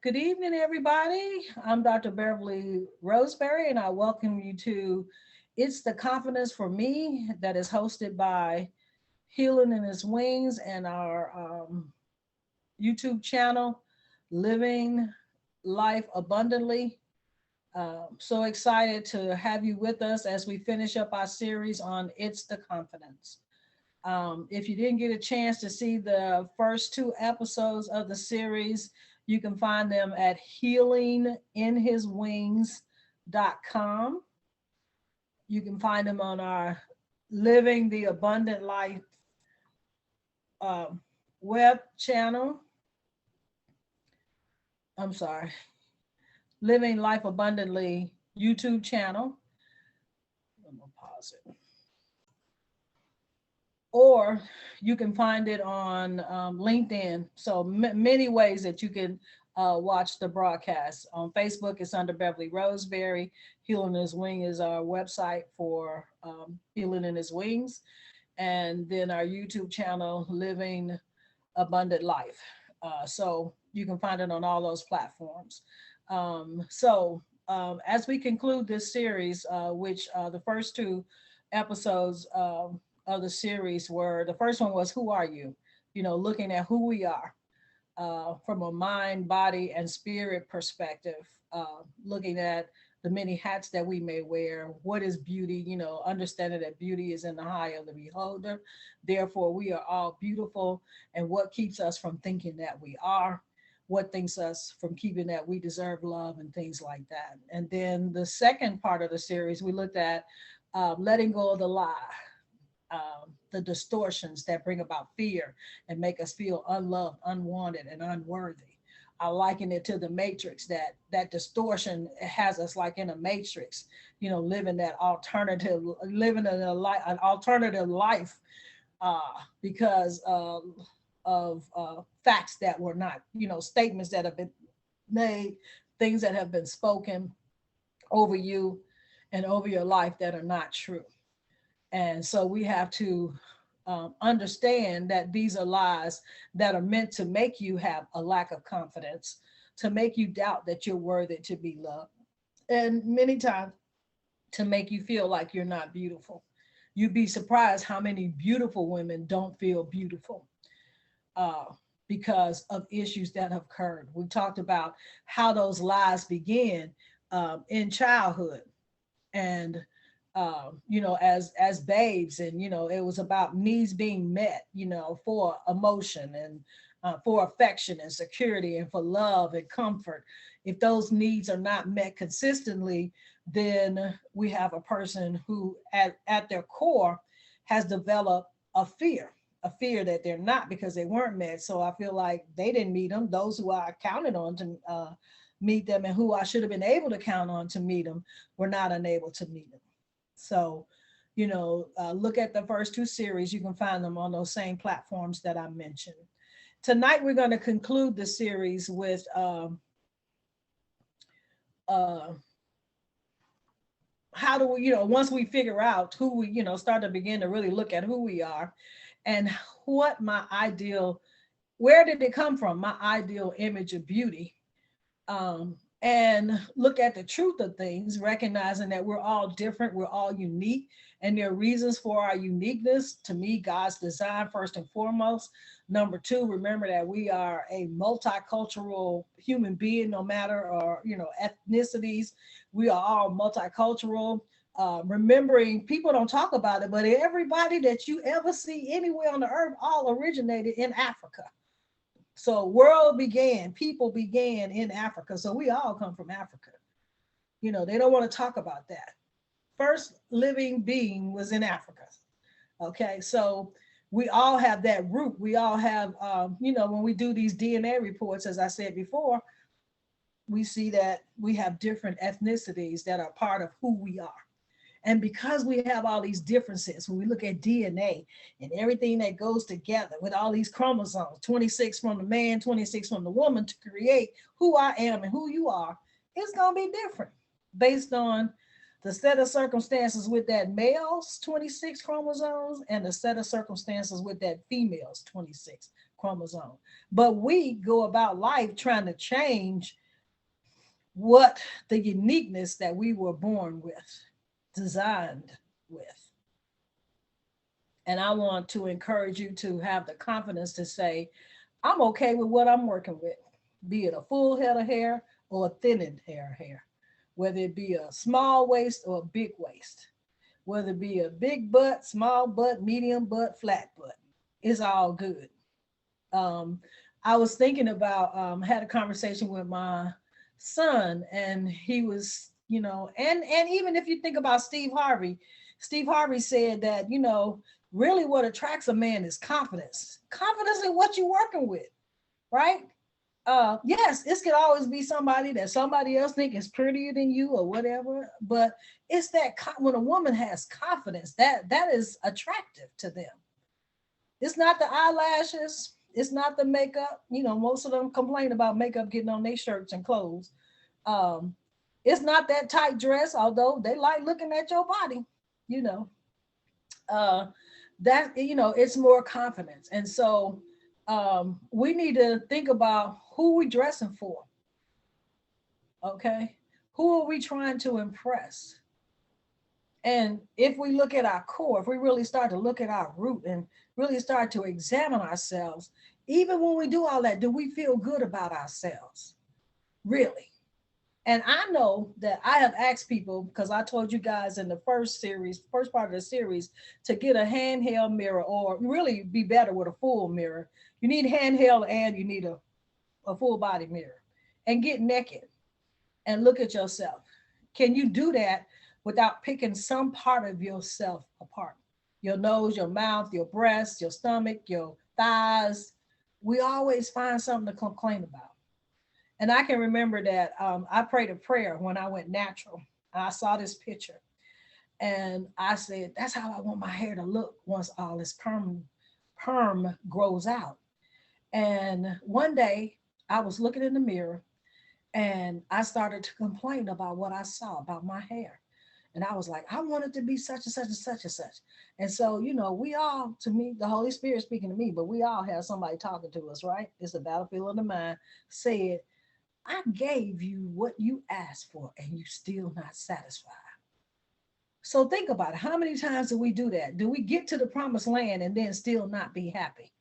Good evening, everybody. I'm Dr. Beverly Roseberry, and I welcome you to It's the Confidence for Me that is hosted by Healing in His Wings and our YouTube channel, Living Life Abundantly. So excited to have you with us as we finish up our series on It's the Confidence. If you didn't get a chance to see the first two episodes of the series, you can find them at healinginhiswings.com. You can find them on our Living the Abundant Life uh, web channel. I'm sorry, Living Life Abundantly YouTube channel. I'm going to pause it. Or you can find it on LinkedIn. So many ways that you can watch the broadcast. On Facebook, it's under Beverly Roseberry. Healing in His Wing is our website for Healing in His Wings. And then our YouTube channel, Living Abundant Life. So you can find it on all those platforms. As we conclude this series, which the first two episodes of the series were, the first one was Who Are You? Looking at who we are from a mind, body, and spirit perspective, looking at the many hats that we may wear. What is beauty? Understanding that beauty is in the eye of the beholder. Therefore, we are all beautiful. And what keeps us from thinking that we are? What thinks us from keeping that we deserve love and things like that. And then the second part of the series, we looked at letting go of the lie, the distortions that bring about fear and make us feel unloved, unwanted, and unworthy. I liken it to the matrix, that distortion has us like in a matrix, living an alternative life uh, because of facts that were not, statements that have been made, things that have been spoken over you and over your life that are not true. And so we have to understand that these are lies that are meant to make you have a lack of confidence, to make you doubt that you're worthy to be loved, and many times to make you feel like you're not beautiful. You'd be surprised how many beautiful women don't feel beautiful uh, because of issues that have occurred. We talked about how those lies begin in childhood, and as babes, and it was about needs being met, for emotion and for affection and security and for love and comfort. If those needs are not met consistently, then we have a person who at their core has developed a fear that they're not, because they weren't met. So I feel like they didn't meet them. Those who I counted on to meet them, and who I should have been able to count on to meet them, were not unable to meet them. So, look at the first two series. You can find them on those same platforms that I mentioned. Tonight, we're going to conclude the series with uh, how do we, once we figure out who we, start to begin to really look at who we are and what my ideal, where did it come from? My ideal image of beauty, and look at the truth of things, recognizing that we're all different, we're all unique, and there are reasons for our uniqueness. To me, God's design, first and foremost. Number two, remember that we are a multicultural human being, no matter our, ethnicities. We are all multicultural. Remembering, people don't talk about it, but everybody that you ever see anywhere on the earth all originated in Africa. So people began in Africa. So we all come from Africa. They don't want to talk about that. First living being was in Africa. Okay, so we all have that root. We all have, when we do these DNA reports, as I said before, we see that we have different ethnicities that are part of who we are. And because we have all these differences, when we look at DNA and everything that goes together with all these chromosomes, 26 from the man, 26 from the woman, to create who I am and who you are, it's going to be different based on the set of circumstances with that male's 26 chromosomes and the set of circumstances with that female's 26 chromosome. But we go about life trying to change what the uniqueness that we were born with, designed with. And I want to encourage you to have the confidence to say, I'm okay with what I'm working with, be it a full head of hair or a thinning hair, whether it be a small waist or a big waist, whether it be a big butt, small butt, medium butt, flat butt. It's all good. Um, I was thinking about, had a conversation with my son, and he was, and even if you think about Steve Harvey said that, really what attracts a man is confidence, confidence in what you're working with, right? Yes, this could always be somebody that somebody else think is prettier than you or whatever, but it's that when a woman has confidence, that is attractive to them. It's not the eyelashes, it's not the makeup. Most of them complain about makeup getting on their shirts and clothes. Um, it's not that tight dress, although they like looking at your body, you know. Uh, it's more confidence. And so we need to think about who we dressing for, okay? Who are we trying to impress? And if we look at our core, if we really start to look at our root and really start to examine ourselves, even when we do all that, do we feel good about ourselves? Really? And I know that I have asked people, because I told you guys in the first part of the series, to get a handheld mirror, or really be better with a full mirror. You need handheld and you need a full body mirror. And get naked and look at yourself. Can you do that without picking some part of yourself apart? Your nose, your mouth, your breast, your stomach, your thighs. We always find something to complain about. And I can remember that I prayed a prayer when I went natural. I saw this picture and I said, that's how I want my hair to look once all this perm grows out. And one day I was looking in the mirror and I started to complain about what I saw about my hair. And I was like, I want it to be such and such and such and such. And so, we all, to me, the Holy Spirit speaking to me, but we all have somebody talking to us, right? It's the battlefield of the mind, said, I gave you what you asked for and you still not satisfied. So think about it. How many times do we do that? Do we get to the promised land and then still not be happy?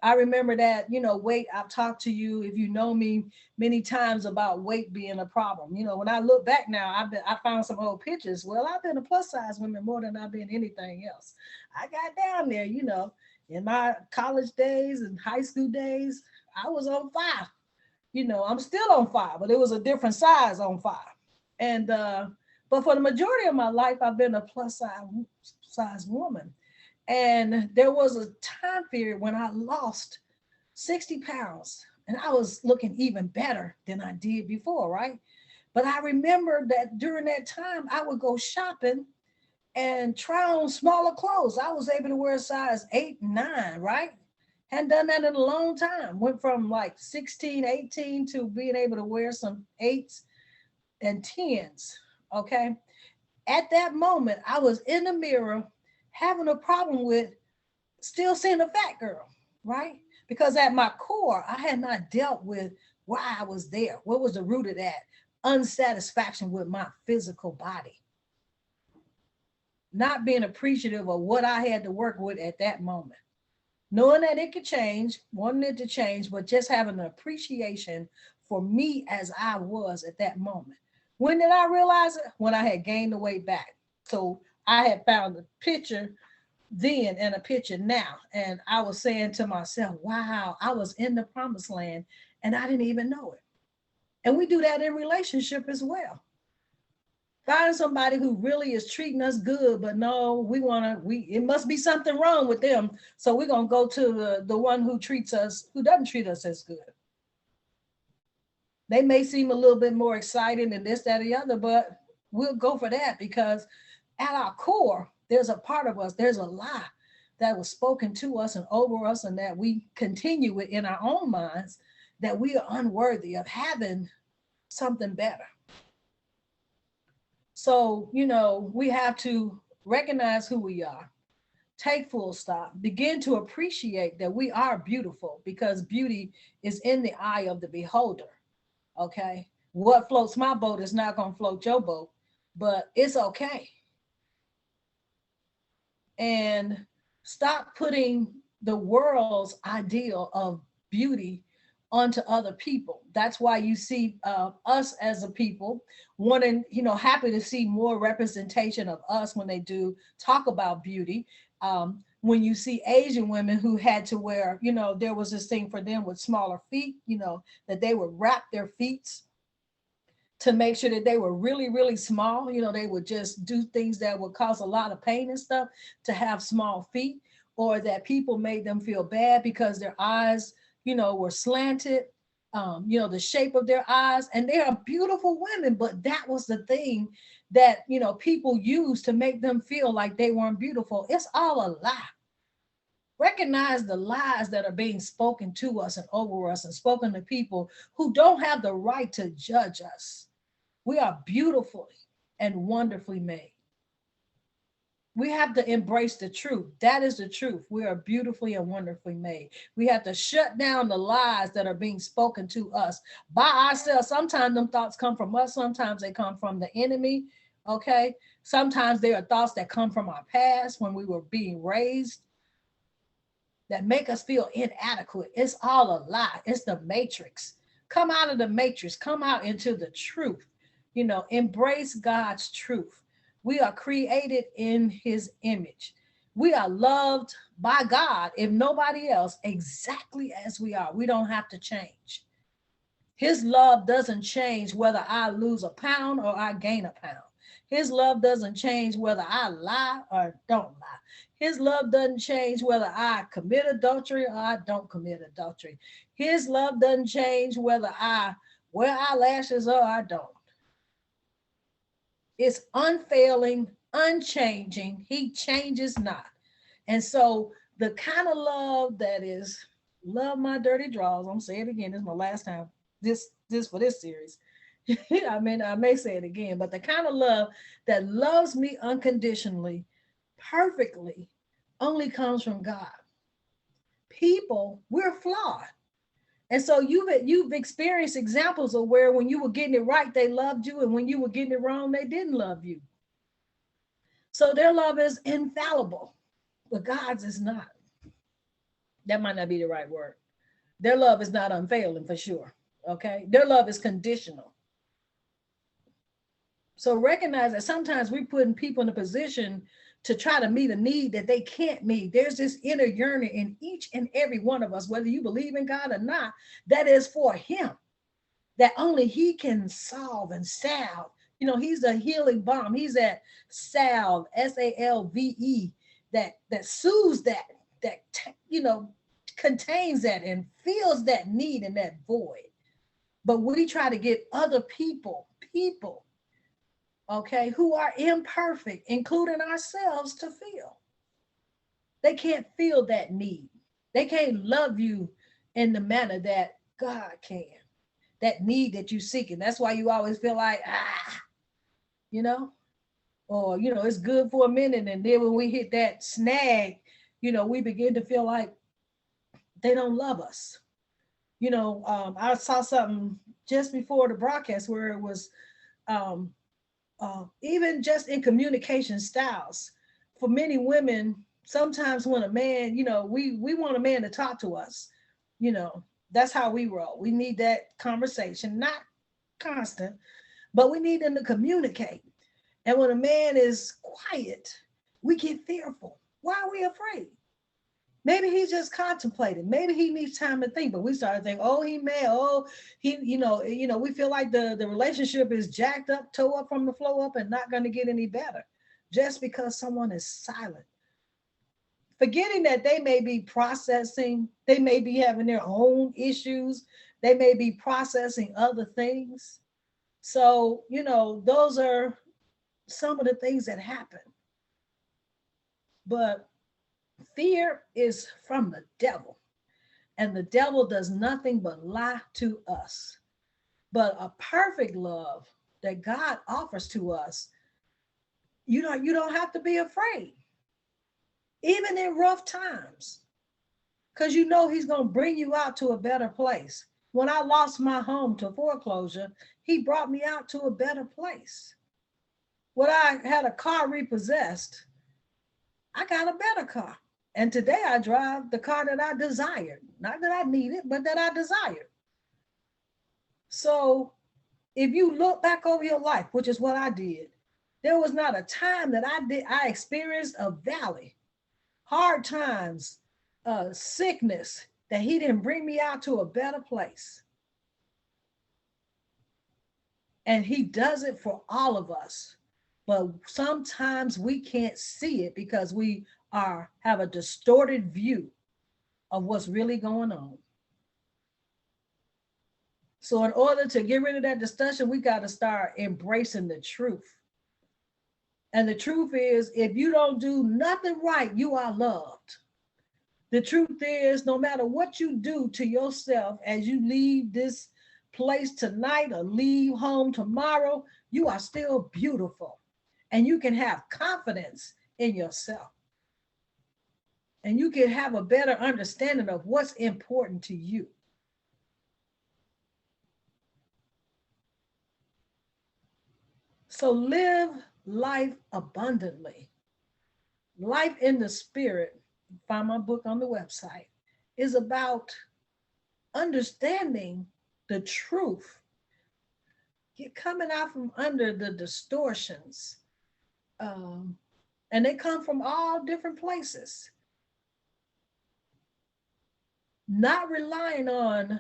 I remember that, weight, I've talked to you, if you know me, many times about weight being a problem. When I look back now, I found some old pictures. Well, I've been a plus size woman more than I've been anything else. I got down there, in my college days and high school days, I was on fire. I'm still on fire, but it was a different size on fire. And but for the majority of my life, I've been a plus size woman. And there was a time period when I lost 60 pounds and I was looking even better than I did before, right? But I remember that during that time, I would go shopping and try on smaller clothes. I was able to wear a size 8, 9, right? Hadn't done that in a long time. Went from like 16, 18 to being able to wear some 8s and 10s, okay? At that moment, I was in the mirror having a problem with still seeing a fat girl, right? Because at my core, I had not dealt with why I was there. What was the root of that? Unsatisfaction with my physical body. Not being appreciative of what I had to work with at that moment. Knowing that it could change, wanting it to change, but just having an appreciation for me as I was at that moment. When did I realize it? When I had gained the weight back. So I had found a picture then and a picture now. And I was saying to myself, wow, I was in the promised land and I didn't even know it. And we do that in relationship as well. Find somebody who really is treating us good, but no, it must be something wrong with them. So we're going to go to the one who doesn't treat us as good. They may seem a little bit more exciting than this, that, or the other, but we'll go for that because at our core, there's a part of us, there's a lie that was spoken to us and over us and that we continue with in our own minds that we are unworthy of having something better. So, we have to recognize who we are, Take full stop. Begin to appreciate that we are beautiful because beauty is in the eye of the beholder. Okay. What floats my boat is not going to float your boat, but it's okay. And stop putting the world's ideal of beauty onto other people. That's why you see us as a people wanting, happy to see more representation of us when they do talk about beauty. When you see Asian women who had to wear, there was this thing for them with smaller feet, that they would wrap their feet to make sure that they were really, really small. They would just do things that would cause a lot of pain and stuff to have small feet, or that people made them feel bad because their eyes, were slanted, the shape of their eyes. And they are beautiful women, but that was the thing that, people used to make them feel like they weren't beautiful. It's all a lie. Recognize the lies that are being spoken to us and over us and spoken to people who don't have the right to judge us. We are beautifully and wonderfully made. We have to embrace the truth. That is the truth. We are beautifully and wonderfully made. We have to shut down the lies that are being spoken to us by ourselves. Sometimes them thoughts come from us. Sometimes they come from the enemy. Okay. Sometimes they are thoughts that come from our past when we were being raised that make us feel inadequate. It's all a lie. It's the matrix. Come out of the matrix. Come out into the truth. Embrace God's truth. We are created in his image. We are loved by God, if nobody else, exactly as we are. We don't have to change. His love doesn't change whether I lose a pound or I gain a pound. His love doesn't change whether I lie or don't lie. His love doesn't change whether I commit adultery or I don't commit adultery. His love doesn't change whether I wear eyelashes or I don't. It's unfailing, unchanging. He changes not. And so the kind of love that is love my dirty draws. I'm saying it again. This is my last time. This for this series. I may say it again, but the kind of love that loves me unconditionally, perfectly, only comes from God. People, we're flawed. And so you've experienced examples of where when you were getting it right, they loved you, and when you were getting it wrong, they didn't love you. So their love is infallible, but God's is not. That might not be the right word. Their love is not unfailing for sure. Okay. Their love is conditional. So recognize that sometimes we're putting people in a position to try to meet a need that they can't meet. There's this inner yearning in each and every one of us, whether you believe in God or not, that is for him, that only he can solve and salve. He's the healing balm. He's that salve, salve, that soothes that contains that and fills that need and that void. But we try to get other people, okay, who are imperfect, including ourselves, to feel. They can't feel that need. They can't love you in the manner that God can. That need that you seek. And that's why you always feel like, or, it's good for a minute. And then when we hit that snag, we begin to feel like they don't love us. I saw something just before the broadcast where it was, even just in communication styles, for many women, sometimes when a man, we want a man to talk to us, that's how we roll. We need that conversation, not constant, but we need them to communicate. And when a man is quiet, we get fearful. Why are we afraid? Maybe he's just contemplating. Maybe he needs time to think. But we started thinking, oh, he may, he, we feel like the relationship is jacked up, toe up from the flow up, and not going to get any better just because someone is silent. Forgetting that they may be processing, they may be having their own issues, they may be processing other things. So, those are some of the things that happen. But fear is from the devil, and the devil does nothing but lie to us. But a perfect love that God offers to us, you don't have to be afraid. even in rough times, because you know he's going to bring you out to a better place. When I lost my home to foreclosure, he brought me out to a better place. When I had a car repossessed, I got a better car. And today I drive the car that I desired. Not that I needed, but that I desired. So if you look back over your life, which is what I did, there was not a time that I experienced a valley, hard times, sickness, that he didn't bring me out to a better place. And he does it for all of us. But sometimes we can't see it because we have a distorted view of what's really going on. So in order to get rid of that discussion, we got to start embracing the truth. And the truth is, if you don't do nothing right, you are loved. The truth is, no matter what you do to yourself as you leave this place tonight or leave home tomorrow, you are still beautiful. And you can have confidence in yourself. And you can have a better understanding of what's important to you. So live life abundantly. Life in the Spirit, find my book on the website, is about understanding the truth. You're coming out from under the distortions. And they come from all different places. Not relying on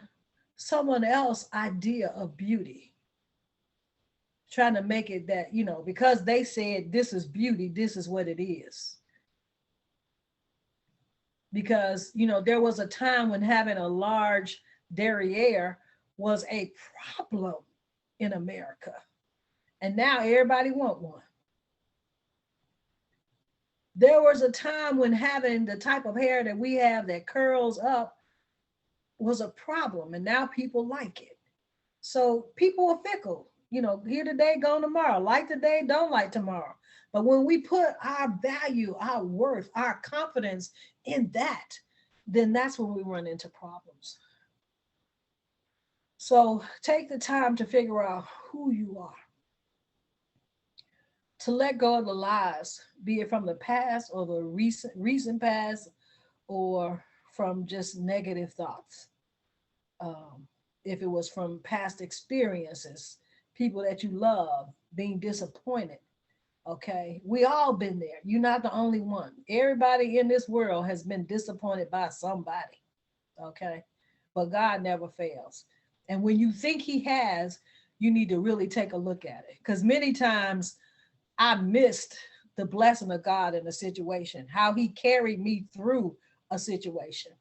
someone else's idea of beauty. Trying to make it that, because they said this is beauty, this is what it is. Because, there was a time when having a large derriere was a problem in America. And now everybody want one. There was a time when having the type of hair that we have that curls up was a problem, and now people like it. So people are fickle, here today, gone tomorrow, like today, don't like tomorrow. But when we put our value, our worth, our confidence in that, then that's when we run into problems. So take the time to figure out who you are. To let go of the lies, be it from the past or the recent past, or from just negative thoughts. If it was from past experiences, people that you love being disappointed. Okay, we all been there. You're not the only one. Everybody in this world has been disappointed by somebody. Okay, but God never fails. And when you think he has, you need to really take a look at it. Because many times I missed the blessing of God in a situation, how he carried me through a situation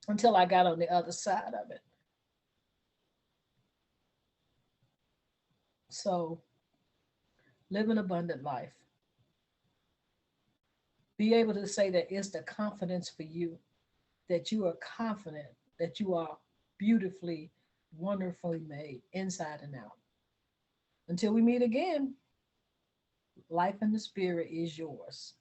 until I got on the other side of it. So live an abundant life. Be able to say that it's the confidence for you, that you are confident, that you are beautifully, wonderfully made inside and out. Until we meet again, life in the Spirit is yours.